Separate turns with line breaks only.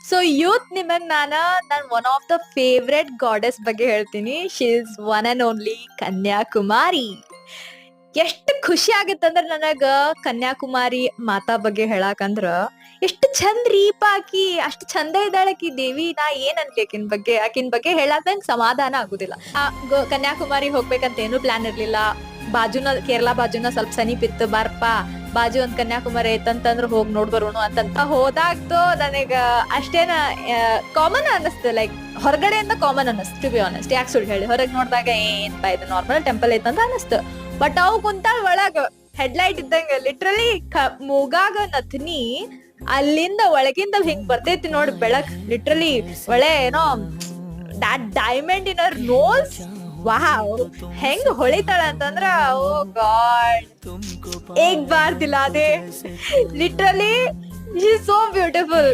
So youth ನಿಮಗ್ ನಾನ್ one of the favourite goddess ಬಗ್ಗೆ ಹೇಳ್ತೀನಿ. She is one and only Kanyakumari. ಎಷ್ಟ್ ಖುಷಿ ಆಗತ್ತಂದ್ರ ನನಗ ಕನ್ಯಾಕುಮಾರಿ ಮಾತಾ ಬಗ್ಗೆ ಹೇಳಾಕಂದ್ರ ಎಷ್ಟ್ ಚಂದ್ರೀಪ ಆಕಿ, ಅಷ್ಟ್ ಚಂದ ಇದ್ದಾಳಕಿ ದೇವಿ. ನಾ ಏನ್ ಅನ್ಲಿ ಆಕಿನ್ ಬಗ್ಗೆ ಹೇಳಾಕ ನಂಗ್ ಸಮಾಧಾನ ಆಗುದಿಲ್ಲ. ಕನ್ಯಾಕುಮಾರಿ ಹೋಗ್ಬೇಕಂತ ಏನು ಪ್ಲಾನ್ ಇರ್ಲಿಲ್ಲ. ಕೇರಳಾ ಬಾಜುನ ಸ್ವಲ್ಪ ಸಮೀಪ ಇತ್ತು, ಬಾರಪ್ಪ ಬಾಜು ಒಂದ್ ಕನ್ಯಾಕುಮಾರಿ ಐತಂತಂದ್ರ ಹೋಗ್ ನೋಡ್ ಬರೋಣ ಅಂತಂತ ಹೋದಾಗ್ತು ನನಗ ಅಷ್ಟೇನ ಕಾಮನ್ ಅನ್ನಿಸ್ತು. ಲೈಕ್ ಹೊರಗಡೆಯಿಂದ ಕಾಮನ್ ಅನ್ನಿಸ್ತು ಟು ಬಿ ಆನೆಸ್ಟ್. ಯಾಕೆ ಸುಳ್ಳು ಹೇಳಿ, ಹೊರಗ್ ನೋಡಿದಾಗ ಏನ್ಪಾ ಇದು ನಾರ್ಮಲ್ ಟೆಂಪಲ್ ಐತಂತ ಅನಿಸ್ತು. ಬಟ್ ಅವು ಕುಂತಾಳ ಒಳಗ ಹೆಡ್ಲೈಟ್ ಇದ್ದಂಗ ಲಿಟ್ರಲಿ ಮೂಗಾಗ ನಥನಿ ಅಲ್ಲಿಂದ ಒಳಗಿಂದ ಹಿಂಗ್ ಬರ್ತೈತಿ ನೋಡಿ ಬೆಳಕ್. ಲಿಟ್ರಲಿ ಒಳ್ಳೆ ಏನೋ ದಟ್ ಡೈಮಂಡ್ ಇನ್ ಅವರ್ ನೋಸ್. ವಾವ್, ಹೆಂಗ್ ಹೊಳಿತಾಳ ಅಂತಂದ್ರ ಓ ಗಾಡ್, ಏಕ್ ಬಾರ್ ದಿಲಾದೆ. Literally she is so beautiful.